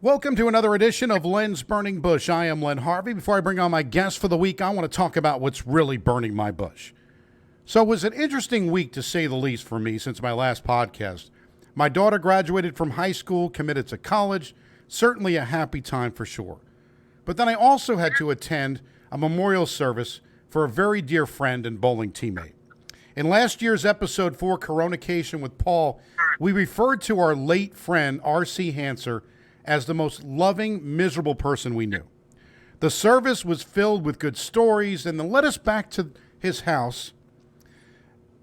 Welcome to another edition of Len's Burning Bush. I am Len Harvey. Before I bring on my guest for the week, I want to talk about what's really burning my bush. So it was an interesting week, to say the least, for me since my last podcast. My daughter graduated from high school, committed to college. Certainly a happy time for sure. But then I also had to attend a memorial service for a very dear friend and bowling teammate. In last year's episode 4, Coronacation with Paul, we referred to our late friend, R.C. Hanser, as the most loving, miserable person we knew. The service was filled with good stories, and then led us back to his house,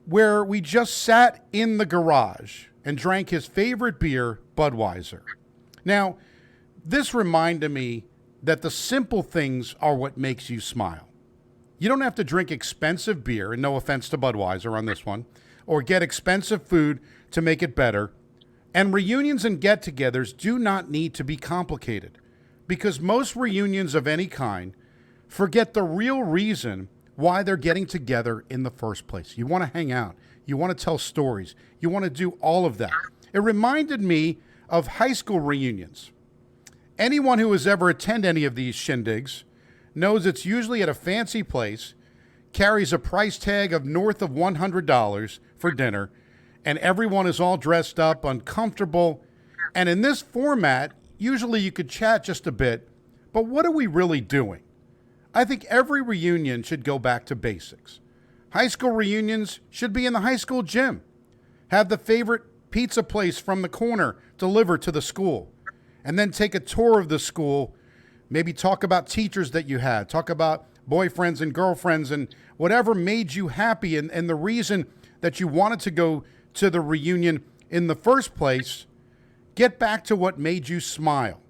where we just sat in the garage and drank his favorite beer, Budweiser. Now, this reminded me that the simple things are what makes you smile. You don't have to drink expensive beer, and no offense to Budweiser on this one, or get expensive food to make it better. And reunions and get-togethers do not need to be complicated, because most reunions of any kind forget the real reason why they're getting together in the first place. You want to hang out. You want to tell stories. You want to do all of that. It reminded me of high school reunions. Anyone who has ever attended any of these shindigs knows it's usually at a fancy place, carries a price tag of north of $100 for dinner, and everyone is all dressed up, uncomfortable. And in this format, usually you could chat just a bit, but what are we really doing? I think every reunion should go back to basics. High school reunions should be in the high school gym. Have the favorite pizza place from the corner delivered to the school, and then take a tour of the school. Maybe talk about teachers that you had, talk about boyfriends and girlfriends and whatever made you happy and the reason that you wanted to go to the reunion in the first place. Get back to what made you smile.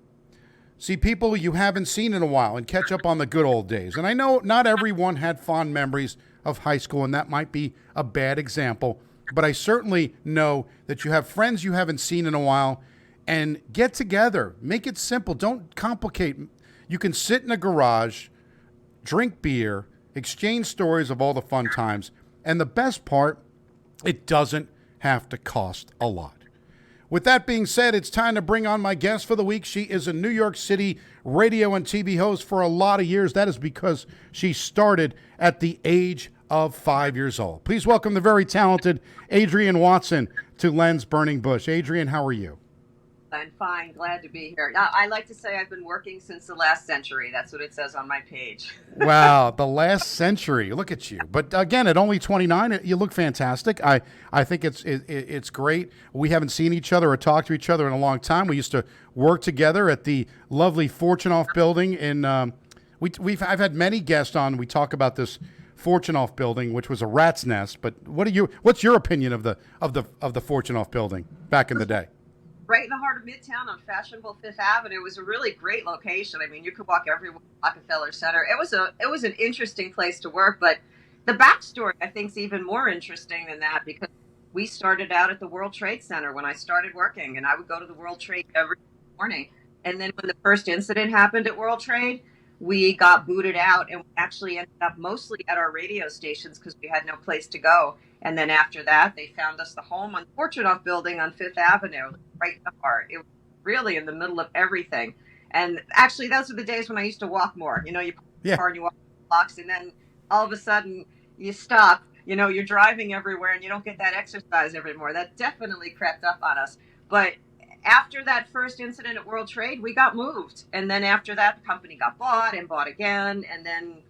See people you haven't seen in a while and catch up on the good old days. And I know not everyone had fond memories of high school, and that might be a bad example, but I certainly know that you have friends you haven't seen in a while, and get together. Make it simple. Don't complicate. You can sit in a garage, drink beer, exchange stories of all the fun times, and the best part, it doesn't have to cost a lot. With that being said, it's time to bring on my guest for the week. She is a New York City radio and TV host for a lot of years. That is because she started at the age of 5 years old. Please welcome the very talented Adrienne Watson to Len's Burning Bush. Adrienne, how are you? I'm fine. Glad to be here. I like to say I've been working since the last century. That's what it says on my page. Wow, the last century. Look at you. But again, at only 29, you look fantastic. I think it's great. We haven't seen each other or talked to each other in a long time. We used to work together at the lovely Fortunoff building. I've had many guests on. We talk about this Fortunoff building, which was a rat's nest. But what's your opinion of the Fortunoff building back in the day? Right in the heart of Midtown on fashionable Fifth Avenue. It was a really great location. I mean, you could walk everywhere. Rockefeller Center. It was an interesting place to work, but the backstory I think is even more interesting than that, because we started out at the World Trade Center when I started working, and I would go to the World Trade every morning. And then when the first incident happened at World Trade, we got booted out, and we actually ended up mostly at our radio stations because we had no place to go. And then after that, they found us the home on Fortunoff building on Fifth Avenue, right in the heart. It was really in the middle of everything. And actually, those were the days when I used to walk more. You park in the car and you walk blocks, and then all of a sudden you stop. You're driving everywhere and you don't get that exercise anymore. That definitely crept up on us. But after that first incident at World Trade, we got moved. And then after that, the company got bought and bought again. And then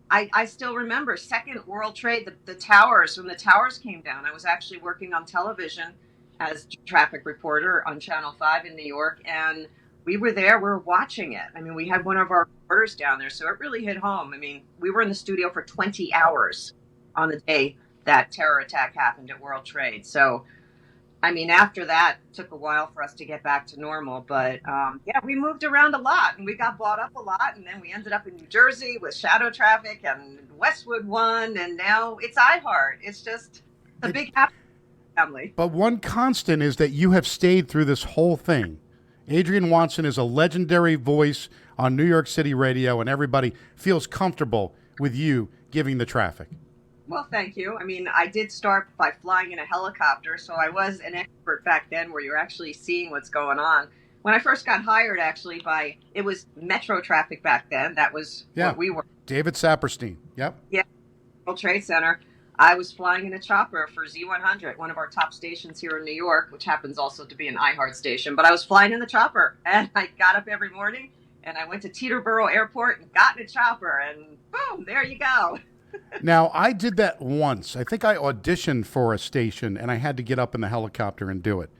I still remember second World Trade, the towers, when the towers came down. I was actually working on television as traffic reporter on Channel 5 in New York, and we were there, we were watching it. I mean, we had one of our reporters down there, so it really hit home. I mean, we were in the studio for 20 hours on the day that terror attack happened at World Trade. So, I mean, after that, it took a while for us to get back to normal. But, we moved around a lot, and we got bought up a lot. And then we ended up in New Jersey with Shadow Traffic and Westwood One. And now it's iHeart. It's just a big happy family. But one constant is that you have stayed through this whole thing. Adrienne Watson is a legendary voice on New York City radio, and everybody feels comfortable with you giving the traffic. Well, thank you. I mean, I did start by flying in a helicopter, so I was an expert back then where you're actually seeing what's going on. when I first got hired, actually, it was Metro Traffic back then. That was Yeah. what we were. David Saperstein. Yep. Yeah, World Trade Center. I was flying in a chopper for Z100, one of our top stations here in New York, which happens also to be an iHeart station. But I was flying in the chopper, and I got up every morning, and I went to Teterboro Airport and got in a chopper, and boom, there you go. Now, I did that once. I think I auditioned for a station, and I had to get up in the helicopter and do it.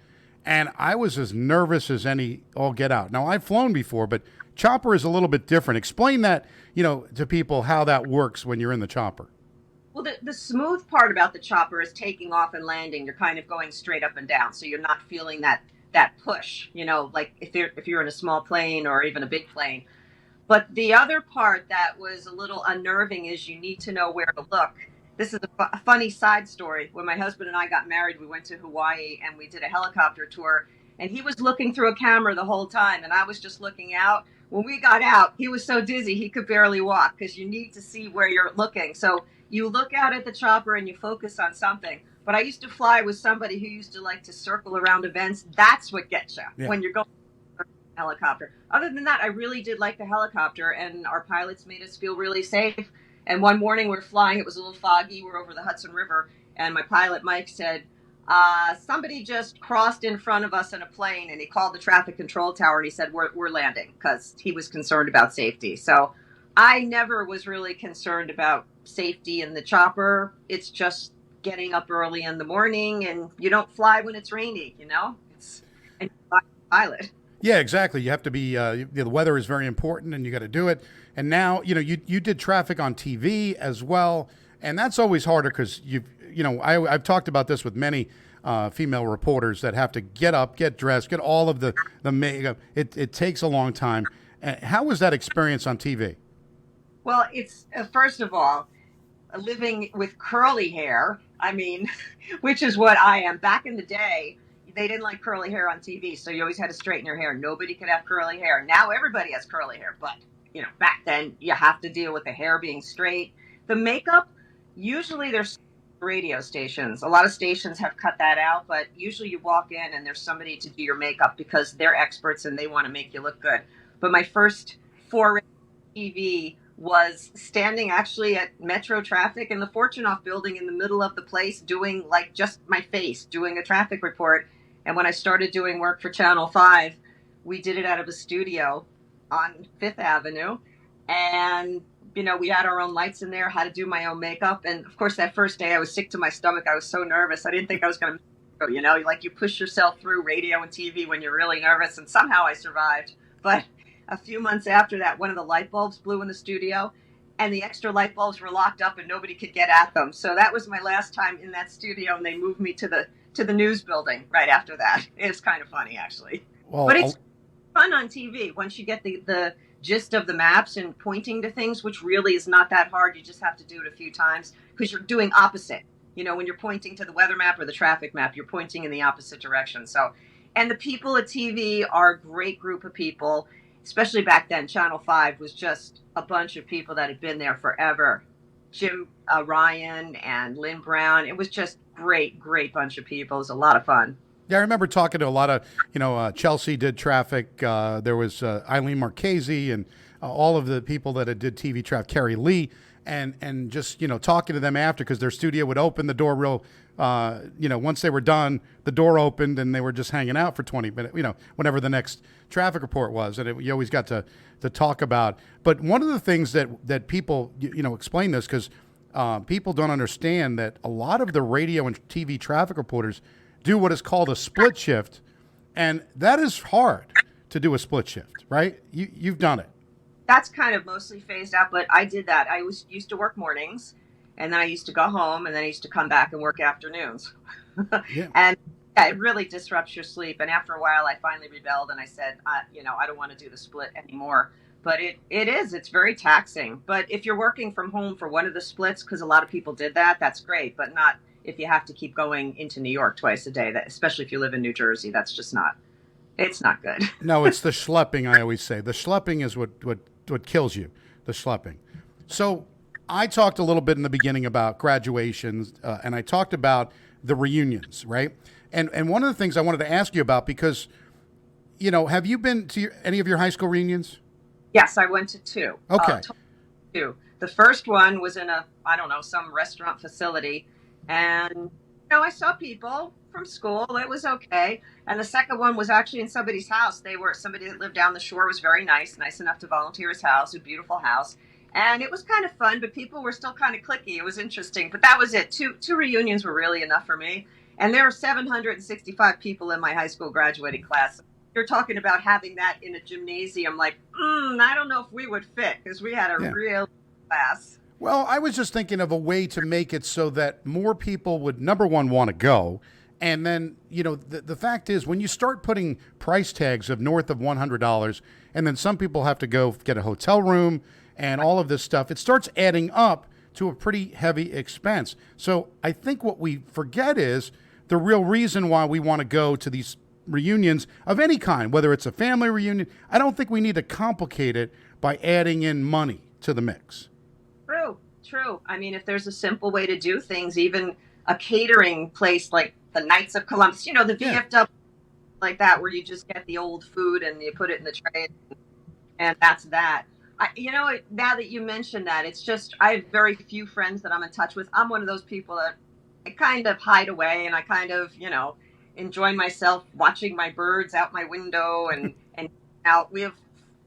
And I was as nervous as any all get out. Now, I've flown before, but chopper is a little bit different. Explain that, to people how that works when you're in the chopper. Well, the smooth part about the chopper is taking off and landing. You're kind of going straight up and down, so you're not feeling that push. Like if you're in a small plane or even a big plane. But the other part that was a little unnerving is you need to know where to look. This is a funny side story. When my husband and I got married, we went to Hawaii and we did a helicopter tour. And he was looking through a camera the whole time, and I was just looking out. When we got out, he was so dizzy he could barely walk because you need to see where you're looking. So you look out at the chopper and you focus on something. But I used to fly with somebody who used to like to circle around events. That's what gets you when you're going helicopter. Other than that, I really did like the helicopter, and our pilots made us feel really safe. And one morning we were flying, it was a little foggy, we're over the Hudson River, and my pilot Mike said, somebody just crossed in front of us in a plane, and he called the traffic control tower and he said we're landing, because he was concerned about safety. So I never was really concerned about safety in the chopper. It's just getting up early in the morning, and you don't fly when it's rainy, it's and you fly with a pilot. Yeah, exactly. You have to be, the weather is very important and you got to do it. And now, you did traffic on TV as well. And that's always harder because I've talked about this with many female reporters that have to get up, get dressed, get all of the makeup. It takes a long time. How was that experience on TV? Well, it's, first of all, living with curly hair, which is what I am. Back in the day, they didn't like curly hair on TV, so you always had to straighten your hair. Nobody could have curly hair. Now everybody has curly hair, but back then you have to deal with the hair being straight. The makeup, usually there's radio stations. A lot of stations have cut that out, but usually you walk in and there's somebody to do your makeup because they're experts and they want to make you look good. But my first foray TV was standing actually at Metro Traffic in the Fortunoff building in the middle of the place doing just my face, doing a traffic report. And when I started doing work for Channel 5, we did it out of a studio on Fifth Avenue. And, we had our own lights in there, had to do my own makeup. And, of course, that first day I was sick to my stomach. I was so nervous. I didn't think I was going to, you push yourself through radio and TV when you're really nervous. And somehow I survived. But a few months after that, one of the light bulbs blew in the studio. And the extra light bulbs were locked up and nobody could get at them. So that was my last time in that studio. And they moved me to the news building right after that. It's kind of funny, actually. Well, but it's fun on TV once you get the gist of the maps and pointing to things, which really is not that hard. You just have to do it a few times because you're doing opposite. When you're pointing to the weather map or the traffic map, you're pointing in the opposite direction. So, and the people at TV are a great group of people, especially back then. Channel 5 was just a bunch of people that had been there forever. Jim Ryan and Lynn Brown. It was just great bunch of people. It was a lot of fun. Yeah, I remember talking to a lot of, Chelsea did traffic. There was Eileen Marchese and all of the people that did TV traffic, Carrie Lee, and just, talking to them after because their studio would open the door real, once they were done, the door opened and they were just hanging out for 20 minutes, whenever the next traffic report was. And you always got to talk about. But one of the things that people, explain this because people don't understand that a lot of the radio and TV traffic reporters do what is called a split shift, and that is hard to do a split shift, right? You've done it. That's kind of mostly phased out, but I did that. I used to work mornings, and then I used to go home, and then I used to come back and work afternoons. Yeah. And it really disrupts your sleep. And after a while, I finally rebelled, and I said, I don't want to do the split anymore. But it's very taxing. But if you're working from home for one of the splits, because a lot of people did that, that's great, but not if you have to keep going into New York twice a day, especially if you live in New Jersey. That's just it's not good. No, it's the schlepping, I always say. The schlepping is what kills you, the schlepping. So I talked a little bit in the beginning about graduations, and I talked about the reunions, right? And one of the things I wanted to ask you about, because, have you been to any of your high school reunions? Yes, I went to two. Okay. Two. The first one was in I don't know, some restaurant facility. And, I saw people from school. It was okay. And the second one was actually in somebody's house. Somebody that lived down the shore was very nice enough to volunteer his house, a beautiful house. And it was kind of fun, but people were still kind of cliquey. It was interesting. But that was it. Two reunions were really enough for me. And there are 765 people in my high school graduating class. You're talking about having that in a gymnasium. Like, I don't know if we would fit because we had a real class. Well, I was just thinking of a way to make it so that more people would, number one, want to go. And then, the fact is, when you start putting price tags of north of $100, and then some people have to go get a hotel room and all of this stuff, it starts adding up to a pretty heavy expense. So I think what we forget is the real reason why we want to go to these reunions of any kind, whether it's a family reunion. I don't think we need to complicate it by adding in money to the mix. True. I mean, if there's a simple way to do things, even a catering place like the Knights of Columbus, the VFW like that, where you just get the old food and you put it in the tray, and that's that. Now that you mentioned that, it's just I have very few friends that I'm in touch with. I'm one of those people that I kind of hide away, and I kind of, enjoy myself watching my birds out my window and out. We have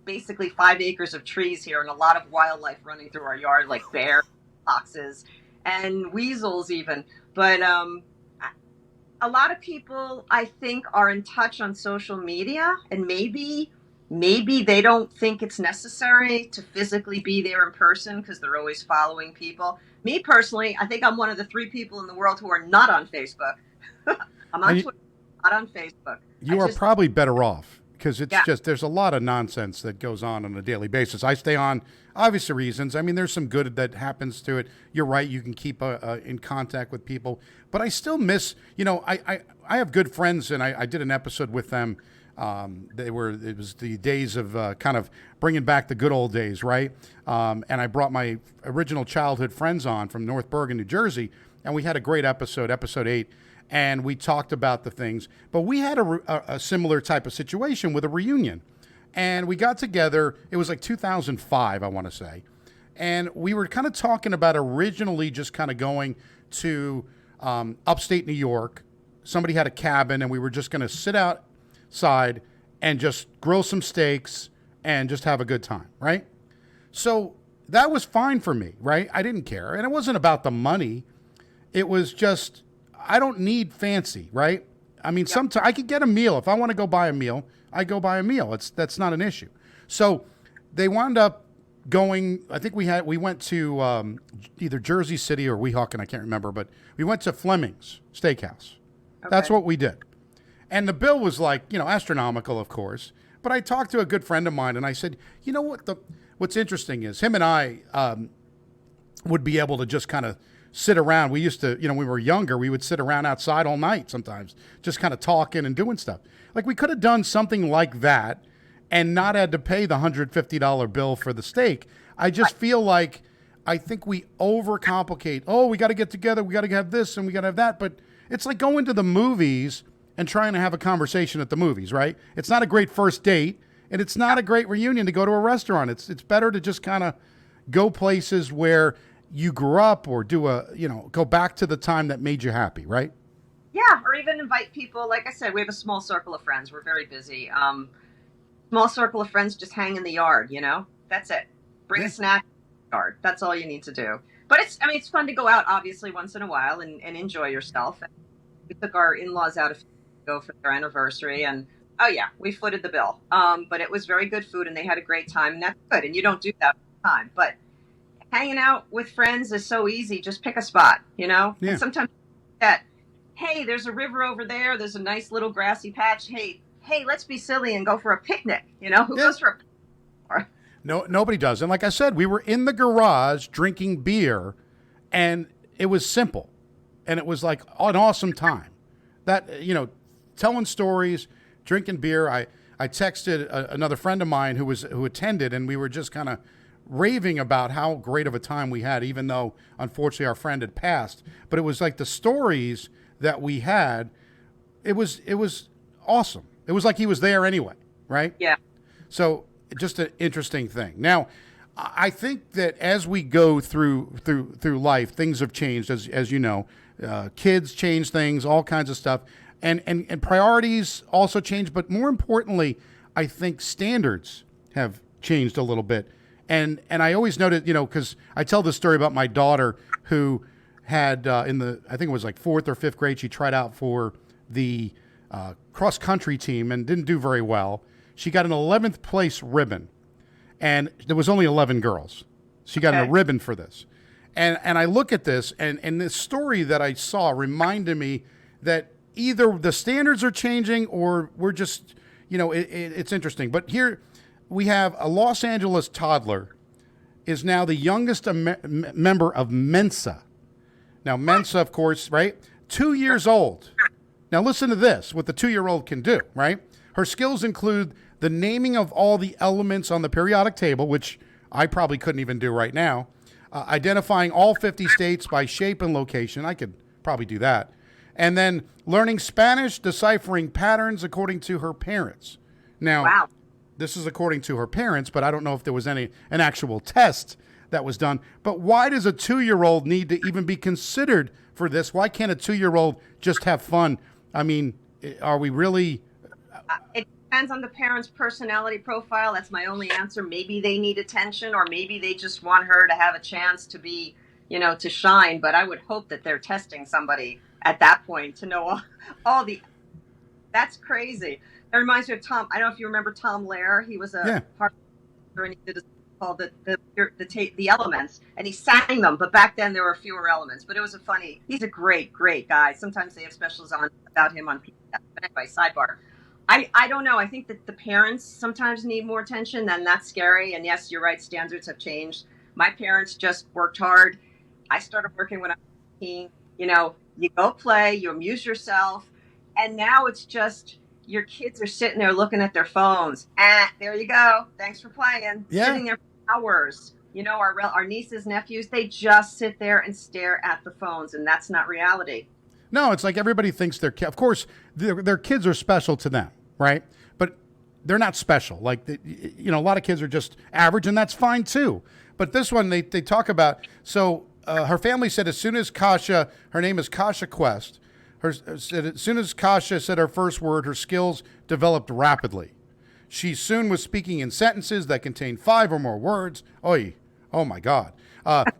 basically 5 acres of trees here and a lot of wildlife running through our yard, like bears, foxes, and weasels even. But a lot of people, I think, are in touch on social media, and maybe they don't think it's necessary to physically be there in person because they're always following people. Me personally, I think I'm one of the 3 people in the world who are not on Facebook. I'm on Twitter, not on Facebook. You are probably better off because it's just there's a lot of nonsense that goes on a daily basis. I stay on obvious reasons. I mean, there's some good that happens to it. You're right. You can keep in contact with people, but I still miss. I have good friends, and I did an episode with them. It was the days of kind of bringing back the good old days, right? And I brought my original childhood friends on from North Bergen, New Jersey, and we had a great episode 8. And we talked about the things, but we had a similar type of situation with a reunion. And we got together, it was like 2005, I want to say. And we were kind of talking about originally just kind of going to upstate New York. Somebody had a cabin, and we were just going to sit outside and just grill some steaks and just have a good time, right? So that was fine for me, right? I didn't care. And it wasn't about the money. It was just, I don't need fancy, right? I mean, sometimes I could get a meal. If I want to go buy a meal, I go buy a meal. That's not an issue. So they wound up going, I think we went to either Jersey City or Weehawken, I can't remember, but we went to Fleming's Steakhouse. Okay. That's what we did. And the bill was like, astronomical, of course. But I talked to a good friend of mine, and I said, what's interesting is him and I would be able to just kind of sit around. We used to, when we were younger, we would sit around outside all night sometimes, just kind of talking and doing stuff. Like we could have done something like that and not had to pay the $150 bill for the steak. I just feel like I think we overcomplicate. Oh, we got to get together. We got to have this and we got to have that. But it's like going to the movies and trying to have a conversation at the movies, right? It's not a great first date, and it's not a great reunion to go to a restaurant. It's better to just kind of go places where you grew up or go back to the time that made you happy, right? Yeah, or even invite people. Like I said, we have a small circle of friends. We're very busy. Small circle of friends just hang in the yard, That's it. Bring a snack in the yard. That's all you need to do. But it's fun to go out, obviously, once in a while and enjoy yourself. We took our in-laws out to go for their anniversary, and we footed the bill. But it was very good food, and they had a great time, and that's good. And you don't do that all the time, but hanging out with friends is so easy. Just pick a spot, Yeah. And sometimes hey, there's a river over there. There's a nice little grassy patch. Hey, let's be silly and go for a picnic. Who goes for a picnic? No, nobody does. And like I said, we were in the garage drinking beer, and it was simple, and it was like an awesome time. That telling stories, drinking beer. I texted another friend of mine who attended, and we were just kind of raving about how great of a time we had, even though unfortunately our friend had passed. But it was like the stories that we had. It was awesome. It was like he was there anyway. right? Yeah. So just an interesting thing. Now, I think that as we go through life, things have changed, as you know. Kids change things, all kinds of stuff, and priorities also change. But more importantly, I think standards have changed a little bit. And I always noted, because I tell this story about my daughter who had I think it was like fourth or fifth grade, she tried out for the cross country team and didn't do very well. She got an 11th place ribbon, and there was only 11 girls. She got a ribbon for this. And I look at this, and this story that I saw reminded me that either the standards are changing or we're just, it's interesting. But here we have a Los Angeles toddler is now the youngest member of Mensa. Now, Mensa, of course, right? 2 years old. Now, listen to this, what the 2-year-old can do, right? Her skills include the naming of all the elements on the periodic table, which I probably couldn't even do right now, identifying all 50 states by shape and location. I could probably do that. And then learning Spanish, deciphering patterns according to her parents. Now, Wow. This is according to her parents, but I don't know if there was an actual test that was done. But why does a 2-year-old need to even be considered for this? Why can't a 2-year-old just have fun? I mean, are we really? It depends on the parent's personality profile. That's my only answer. Maybe they need attention, or maybe they just want her to have a chance to be, to shine. But I would hope that they're testing somebody at that point to know all the. That's crazy. It reminds me of Tom. I don't know if you remember Tom Lehrer. He was a part and he did a called the Elements, and he sang them. But back then there were fewer elements. But it was he's a great guy. Sometimes they have specials on about him on PBS. But anyway, sidebar. I don't know. I think that the parents sometimes need more attention, and that's scary. And yes, you're right. Standards have changed. My parents just worked hard. I started working when I was 18. You go play, you amuse yourself, and now it's just your kids are sitting there looking at their phones. There you go. Thanks for playing. Yeah. Sitting there for hours. Our nieces, nephews, they just sit there and stare at the phones, and that's not reality. No, it's like everybody thinks of course, their kids are special to them, right? But they're not special. Like, a lot of kids are just average, and that's fine too. But this one, they talk about, so her family said as soon as Kasha, her name is Kasha Quest, as soon as Kasha said her first word, her skills developed rapidly. She soon was speaking in sentences that contained 5 or more words. Oh my God.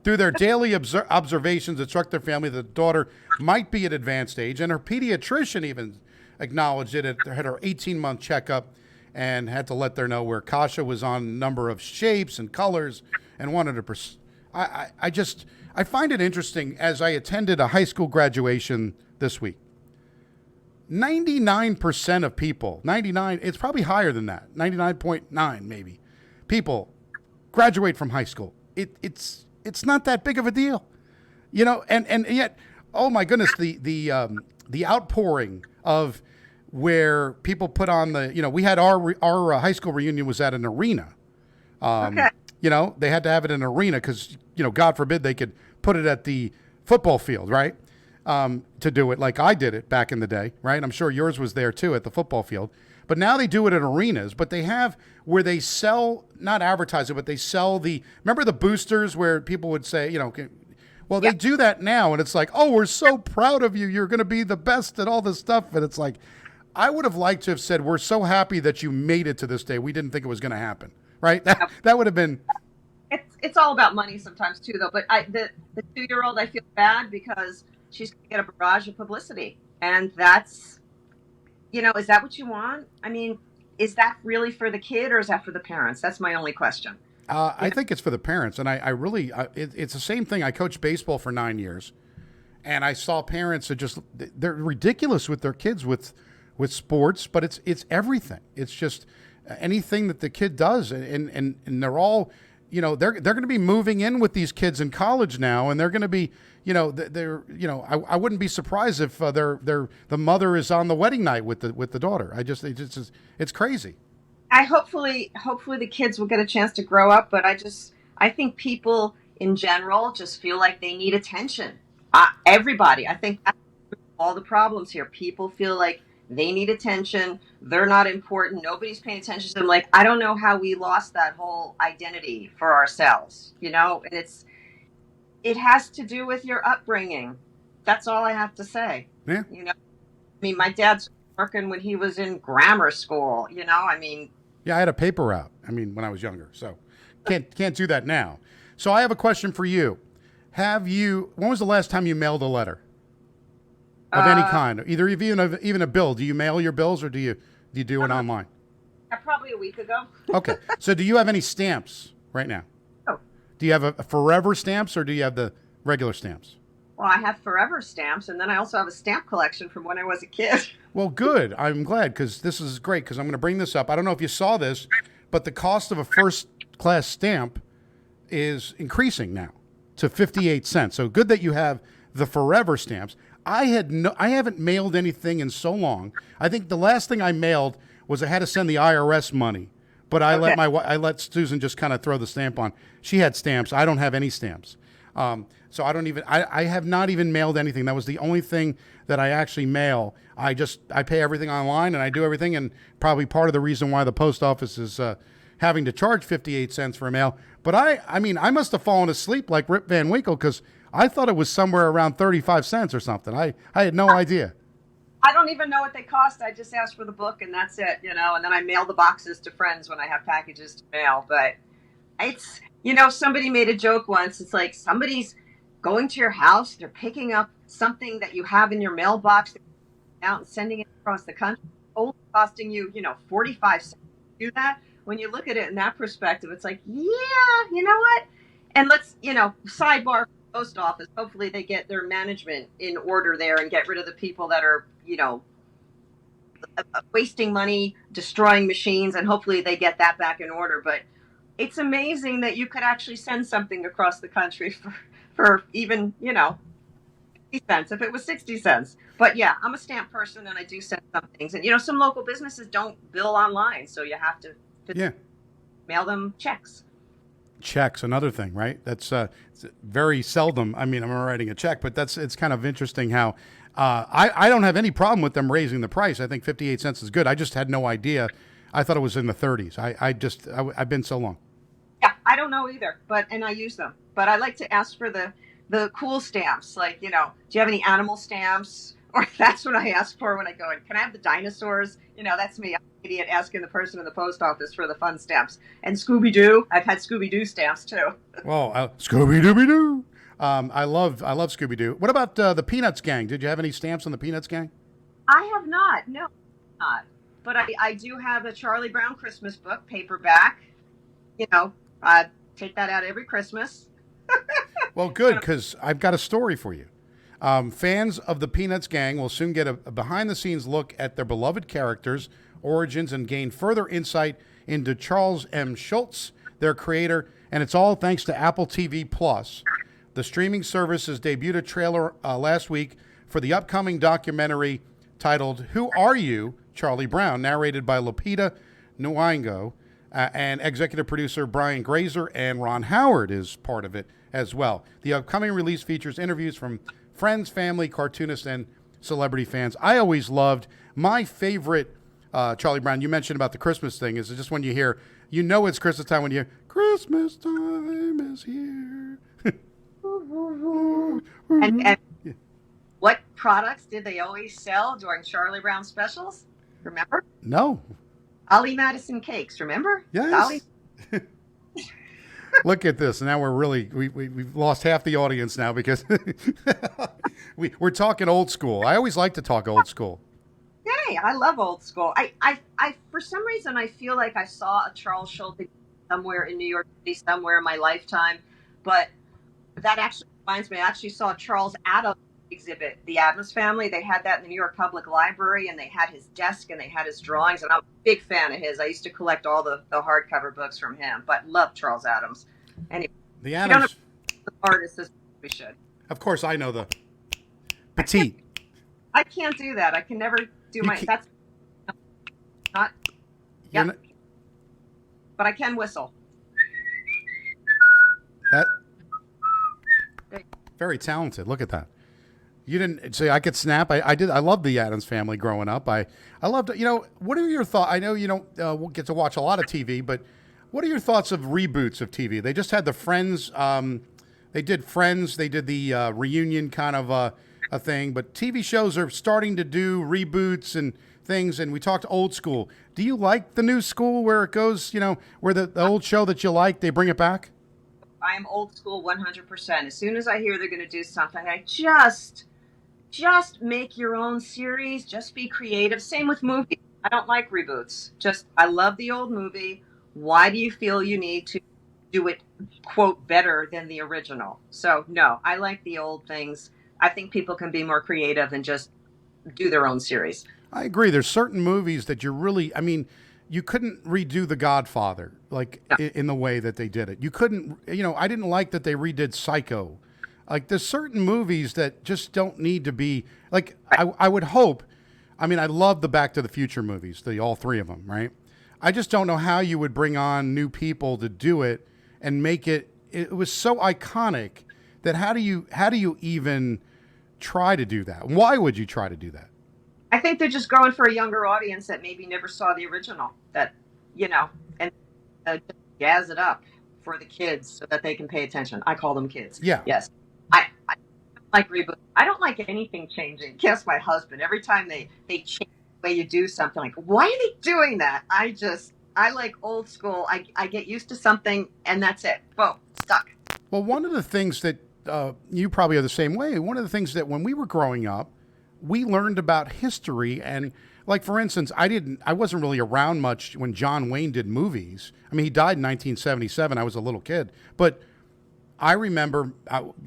Through their daily observations, it struck their family that the daughter might be at advanced age, and her pediatrician even acknowledged it at her 18-month checkup and had to let her know where Kasha was on a number of shapes and colors and wanted to I find it interesting as I attended a high school graduation this week. 99% of people, it's probably higher than that, 99.9 maybe, people graduate from high school. It's not that big of a deal, and yet, oh my goodness, the outpouring of where people put on we had our high school reunion was at an arena. Okay. They had to have it in an arena because, God forbid they could put it at the football field, right? To do it like I did it back in the day, right? I'm sure yours was there too at the football field. But now they do it at arenas, but they have where they sell, not advertise it, but they sell remember the boosters where people would say, they do that now. And it's like, oh, we're so proud of you. You're going to be the best at all this stuff. And it's like, I would have liked to have said, we're so happy that you made it to this day. We didn't think it was going to happen, right? That would have been. It's all about money sometimes too, though. But the 2-year-old, I feel bad because she's going to get a barrage of publicity. And that's, is that what you want? I mean, is that really for the kid or is that for the parents? That's my only question. I think it's for the parents. And I really, it's the same thing. I coached baseball for 9 years. And I saw parents that they're ridiculous with their kids with sports, but it's everything. It's just anything that the kid does. And they're all, they're going to be moving in with these kids in college now, and they're going to be, I wouldn't be surprised if the mother is on the wedding night with the daughter. It's crazy. Hopefully the kids will get a chance to grow up, but I think people in general just feel like they need attention. Everybody, I think that's all the problems here. People feel like They need attention. They're not important. Nobody's paying attention to them. Like, I don't know how we lost that whole identity for ourselves, and it has to do with your upbringing. That's all I have to say. Yeah. I mean, my dad's working when he was in grammar school, I mean, Yeah, I had a paper route. I mean, when I was younger, so can't do that now. So I have a question for you. When was the last time you mailed a letter of any kind? Even a bill. Do you mail your bills, or do you do it online? probably a week ago. Okay. So do you have any stamps right now? Oh, Do you have a forever stamps, or do you have the regular stamps? well, I have forever stamps, and then I also have a stamp collection from when I was a kid. Well, good. I'm glad, because this is great, because I'm going to bring this up. I don't know if you saw this, but the cost of a first class stamp is increasing now to 58 cents. So good that you have the forever stamps. I haven't mailed anything in so long. I think the last thing I mailed was I had to send the IRS money, but I let Susan just kind of throw the stamp on. She had stamps. I don't have any stamps. So I have not even mailed anything. That was the only thing that I actually mail. I pay everything online, and I do everything. And probably part of the reason why the post office is having to charge 58 cents for a mail. But I mean, I must have fallen asleep like Rip Van Winkle, because I thought it was somewhere around 35 cents or something. I had no idea. I don't even know what they cost. I just ask for the book, and that's it, and then I mail the boxes to friends when I have packages to mail. But it's, somebody made a joke once. It's like somebody's going to your house, they're picking up something that you have in your mailbox out and sending it across the country, only costing you, 45 cents to do that. When you look at it in that perspective, it's like, yeah, you know what? And let's, sidebar post office. Hopefully they get their management in order there and get rid of the people that are, wasting money, destroying machines, and hopefully they get that back in order. But it's amazing that you could actually send something across the country for even, 50 cents if it was 60 cents. But yeah, I'm a stamp person, and I do send some things. And, some local businesses don't bill online, so you have to mail them checks. Checks, another thing, right? That's very seldom. I mean, I'm writing a check, but it's kind of interesting how I don't have any problem with them raising the price. I think 58 cents is good. I just had no idea. I thought it was in the 30s. I've been so long. Yeah, I don't know either, and I use them. But I like to ask for the cool stamps, like, do you have any animal stamps? Or that's what I ask for when I go in. Can I have the dinosaurs? That's me. I'm an idiot asking the person in the post office for the fun stamps. And Scooby-Doo. I've had Scooby-Doo stamps too. Well, Scooby-Dooby-Doo. I love Scooby-Doo. What about the Peanuts gang? Did you have any stamps on the Peanuts gang? I have not. No, not. But I do have a Charlie Brown Christmas book, paperback. I take that out every Christmas. Well, good, because I've got a story for you. Fans of the Peanuts gang will soon get a behind-the-scenes look at their beloved characters' origins and gain further insight into Charles M. Schulz, their creator, and it's all thanks to Apple TV Plus. The streaming services debuted a trailer last week for the upcoming documentary titled "Who Are You, Charlie Brown?" narrated by Lupita Nyong'o, and executive producer Brian Grazer, and Ron Howard is part of it as well. The upcoming release features interviews from friends, family, cartoonists, and celebrity fans. I always loved my favorite Charlie Brown. You mentioned about the Christmas thing. Is just when you hear, it's Christmas time when you hear, Christmas time is here. And what products did they always sell during Charlie Brown specials? Remember? No. Ollie Madison cakes, remember? Yes. Look at this. Now we've lost half the audience now because we're talking old school. I always like to talk old school. Hey, I love old school. I for some reason I feel like I saw a Charles Schulz somewhere in New York City somewhere in my lifetime, but that actually reminds me. I actually saw Charles Adams exhibit, the Adams Family. They had that in the New York Public Library, and they had his desk and they had his drawings, and I'm a big fan of his. I used to collect all the hardcover books from him, but love Charles Adams. Anyway, the Adams artists as we should. Of course, I know the petite. I can't do that. I can never do that's not. Yeah. But I can whistle. That very talented. Look at that. You didn't say I could snap. I did. I loved the Addams Family growing up. I loved. What are your thoughts? I know you don't get to watch a lot of TV, but what are your thoughts of reboots of TV? They just had the Friends. They did Friends. They did the reunion kind of a thing. But TV shows are starting to do reboots and things. And we talked old school. Do you like the new school where it goes? Where the old show that you like, they bring it back. I am old school 100%. As soon as I hear they're going to do something, I just make your own series. Just be creative. Same with movies. I don't like reboots. I love the old movie. Why do you feel you need to do it, quote, better than the original? So, no, I like the old things. I think people can be more creative and just do their own series. I agree. There's certain movies that you couldn't redo The Godfather in the way that they did it. You couldn't, I didn't like that they redid Psycho. Like there's certain movies that just don't need to be like, I would hope, I love the Back to the Future movies, all three of them, right? I just don't know how you would bring on new people to do it and make it was so iconic that how do you even try to do that? Why would you try to do that? I think they're just going for a younger audience that maybe never saw the original, and just jazz it up for the kids so that they can pay attention. I call them kids. Yeah. Yes. I like reboot. I don't like anything changing. Guess my husband. Every time they change the way you do something, like, why are they doing that? I like old school. I get used to something and that's it. Boom, stuck. Well, one of the things that you probably are the same way. One of the things that when we were growing up, we learned about history. And like, for instance, I wasn't really around much when John Wayne did movies. He died in 1977. I was a little kid, but I remember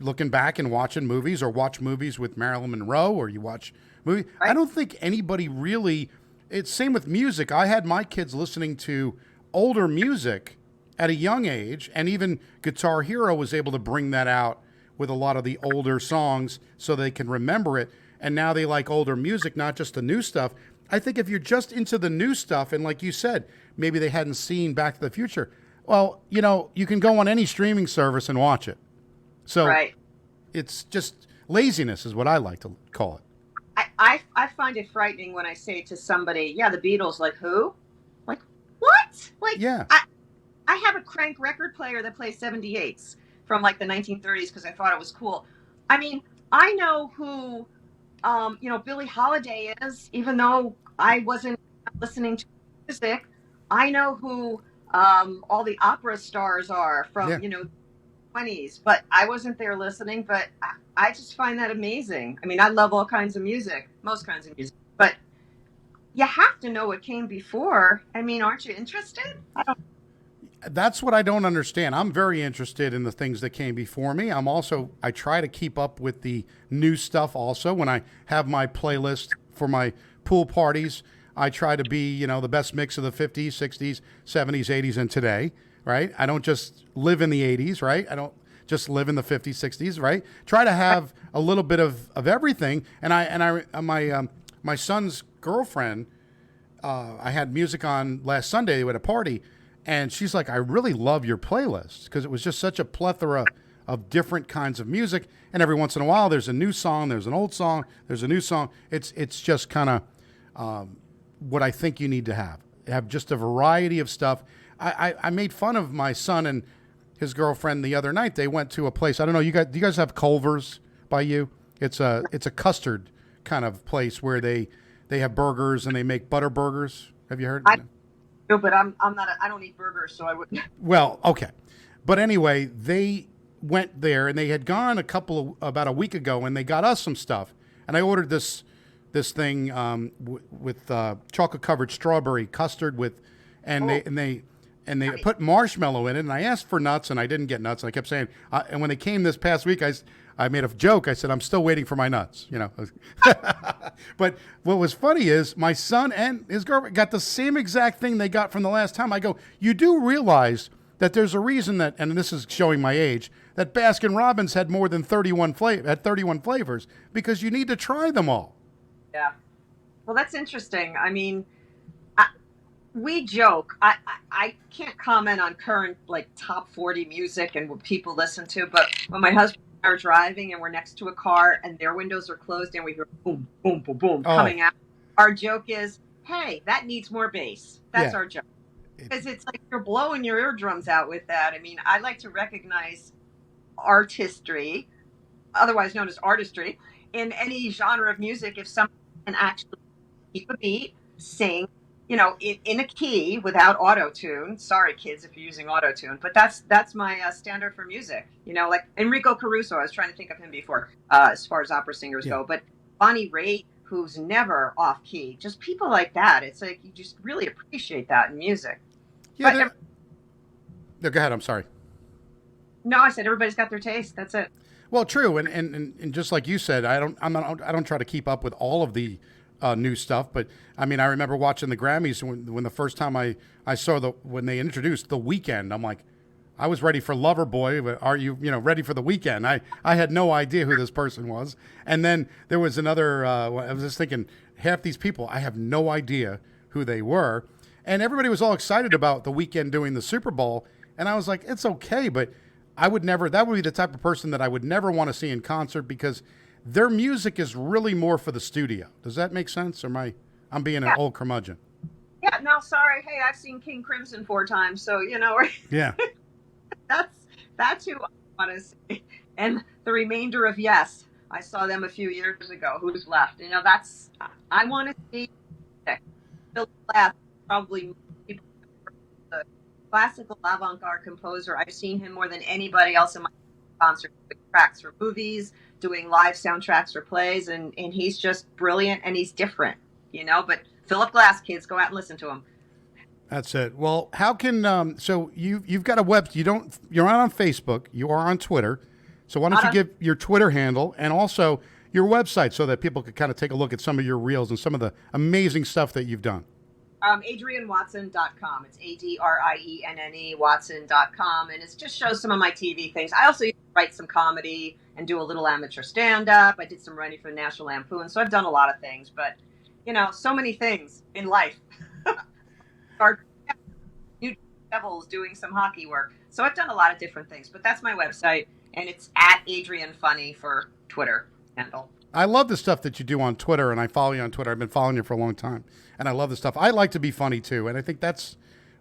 looking back and watching movies or watch movies with Marilyn Monroe or you watch movies. Right. I don't think anybody really, it's same with music. I had my kids listening to older music at a young age, and even Guitar Hero was able to bring that out with a lot of the older songs so they can remember it. And now they like older music, not just the new stuff. I think if you're just into the new stuff, and like you said, maybe they hadn't seen Back to the Future, well, you can go on any streaming service and watch it. So right. It's just laziness is what I like to call it. I find it frightening when I say to somebody, yeah, the Beatles, like who? Like, what? Like, yeah. I have a crank record player that plays 78s from like the 1930s because I thought it was cool. I know who Billie Holiday is, even though I wasn't listening to music. I know who all the opera stars are from, 20s, but I wasn't there listening, but I just find that amazing. I love all kinds of music, most kinds of music, but you have to know what came before. Aren't you interested? That's what I don't understand. I'm very interested in the things that came before me. I try to keep up with the new stuff also. When I have my playlist for my pool parties, I try to be, the best mix of the 50s, 60s, 70s, 80s, and today, right? I don't just live in the 80s, right? I don't just live in the 50s, 60s, right? Try to have a little bit of everything. My son's girlfriend, I had music on last Sunday at a party, and she's like, I really love your playlist because it was just such a plethora of different kinds of music. And every once in a while, there's a new song, there's an old song, there's a new song. It's just kind of what I think you need to have just a variety of stuff. I made fun of my son and his girlfriend the other night. They went to a place. I don't know. Do you guys have Culver's by you? It's a custard kind of place where they have burgers and they make butter burgers. Have you heard? No, but I'm not. I don't eat burgers, so I wouldn't. Well, okay, but anyway, they went there and they had gone about a week ago, and they got us some stuff. And I ordered this thing with chocolate covered strawberry custard and they put marshmallow in it. And I asked for nuts, and I didn't get nuts. And I kept saying, and when they came this past week, I made a joke. I said, I'm still waiting for my nuts, But what was funny is my son and his girlfriend got the same exact thing they got from the last time. I go, you do realize that there's a reason that, and this is showing my age, that Baskin Robbins had more than 31 flavors because you need to try them all. Yeah. Well, that's interesting. We joke. I can't comment on current top 40 music and what people listen to, but when my husband are driving and we're next to a car and their windows are closed and we hear boom, boom, boom, boom Oh, coming out. Our joke is, hey, that needs more bass. That's yeah. our joke. It, Because it's like you're blowing your eardrums out with that. I mean, I like to recognize artistry, otherwise known as artistry, in any genre of music if someone can actually keep a beat, sing, in a key without auto tune. Sorry, kids, if you're using auto tune, but that's my standard for music. Like Enrico Caruso. I was trying to think of him before, as far as opera singers yeah. go, but Bonnie Raitt, who's never off key. Just people like that. It's like you just really appreciate that in music. Yeah. But No, go ahead. I'm sorry. no, I said everybody's got their taste. That's it. Well, true, and just like you said, I don't try to keep up with all of the new stuff, but I mean, I remember watching the Grammys when the first time I saw when they introduced The Weeknd. I'm like, I was ready for Loverboy, but are you ready for The Weeknd? I had no idea who this person was, and then there was another. I was just thinking, half these people, I have no idea who they were, and everybody was all excited about The Weeknd doing the Super Bowl, and I was like, it's okay, but I would never. That would be the type of person that I would never want to see in concert because their music is really more for the studio. Does that make sense? Or I'm being an Yeah. old curmudgeon? Yeah. No, sorry. Hey, I've seen King Crimson 4 times, so Yeah. that's who I want to see. And the remainder of Yes, I saw them a few years ago. Who's left? That's I want to see Philip Glass, probably the classical avant-garde composer. I've seen him more than anybody else in my concert, doing tracks for movies, doing live soundtracks for plays, and he's just brilliant and he's different. But Philip Glass, kids, go out and listen to him. That's it. Well, how can so you've got a you're not on Facebook, you are on Twitter. So why don't you give your Twitter handle and also your website so that people could kind of take a look at some of your reels and some of the amazing stuff that you've done? AdrienneWatson.com. It's ADRIENNE Watson.com. And it just shows some of my TV things. I also write some comedy and do a little amateur stand-up. I did some writing for the National Lampoon. So I've done a lot of things. But, so many things in life. New Devils, doing some hockey work. So I've done a lot of different things. But that's my website. And it's at Adrienne Funny for Twitter handle. I love the stuff that you do on Twitter, and I follow you on Twitter. I've been following you for a long time, and I love the stuff. I like to be funny, too, and I think that's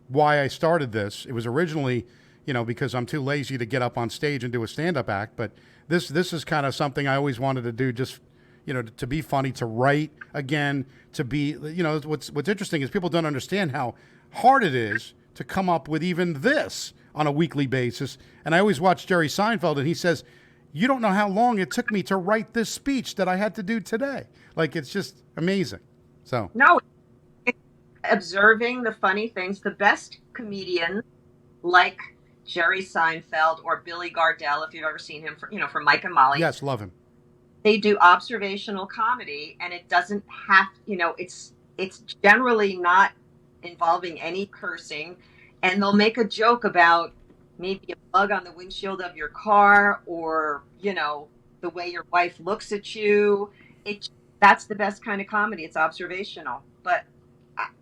why I started this. It was originally, because I'm too lazy to get up on stage and do a stand-up act, but this is kind of something I always wanted to do, just, to be funny, to write again, to be, what's interesting is people don't understand how hard it is to come up with even this on a weekly basis, and I always watch Jerry Seinfeld, and he says, you don't know how long it took me to write this speech that I had to do today. Like, it's just amazing. So no, observing the funny things. The best comedians, like Jerry Seinfeld or Billy Gardell, if you've ever seen him, from Mike and Molly. yes, love him. They do observational comedy, and it doesn't have, it's generally not involving any cursing, and they'll make a joke about maybe a bug on the windshield of your car, or the way your wife looks at you. That's the best kind of comedy. It's observational, but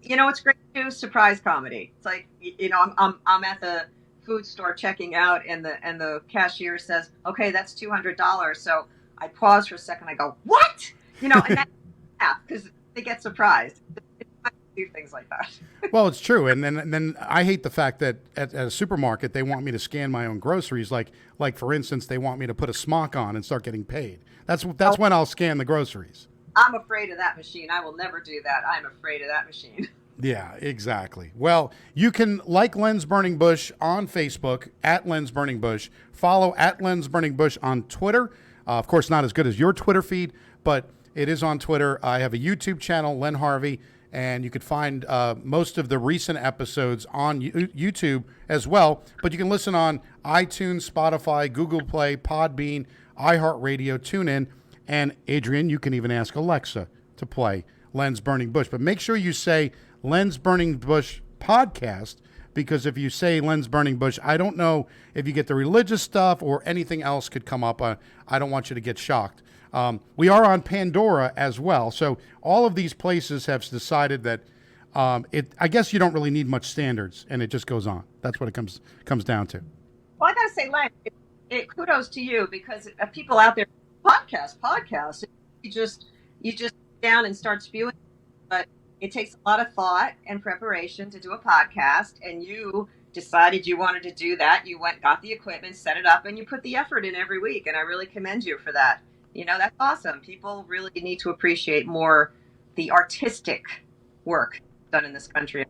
it's great too. Surprise comedy. It's like I'm at the food store checking out, and the cashier says, "Okay, that's $200." So I pause for a second. I go, "What?" And that because they get surprised. Do things like that. Well, it's true, and then I hate the fact that at a supermarket they want me to scan my own groceries. Like for instance, they want me to put a smock on and start getting paid. That's when I'll scan the groceries. I'm afraid of that machine. I will never do that. I'm afraid of that machine. Yeah, exactly. Well, you can like Lens Burning Bush on Facebook at Lens Burning Bush. Follow at Lens Burning Bush on Twitter. Of course, not as good as your Twitter feed, but it is on Twitter. I have a YouTube channel, Len Harvey. And you could find most of the recent episodes on YouTube as well. But you can listen on iTunes, Spotify, Google Play, Podbean, iHeartRadio, TuneIn. And Adrienne, you can even ask Alexa to play Lens Burning Bush. But make sure you say Lens Burning Bush Podcast, because if you say Lens Burning Bush, I don't know if you get the religious stuff or anything else could come up. I don't want you to get shocked. We are on Pandora as well. So all of these places have decided that I guess you don't really need much standards, and it just goes on. That's what it comes down to. Well, I gotta say, Len, kudos to you because people out there podcast. You just sit down and start spewing, but it takes a lot of thought and preparation to do a podcast, and you decided you wanted to do that. You went, got the equipment, set it up, and you put the effort in every week, and I really commend you for that. That's awesome. People really need to appreciate more the artistic work done in this country.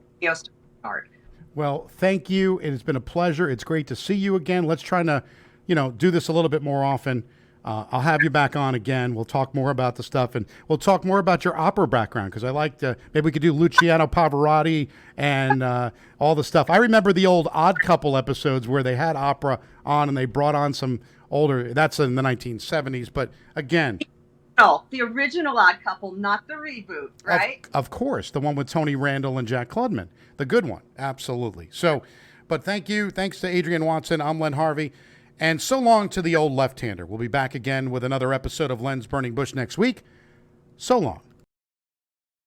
Art. Well, thank you. It has been a pleasure. It's great to see you again. Let's try to, do this a little bit more often. I'll have you back on again. We'll talk more about the stuff, and we'll talk more about your opera background, because I like to, maybe we could do Luciano Pavarotti and all the stuff. I remember the old Odd Couple episodes where they had opera on and they brought on some older, that's in the 1970s. But again, no, the original Odd Couple, not the reboot, right? Of course, the one with Tony Randall and Jack Klugman, the good one, absolutely. So, but thank you. Thanks to Adrienne Watson. I'm Len Harvey. And so long to the old left-hander. We'll be back again with another episode of Len's Burning Bush next week. So long.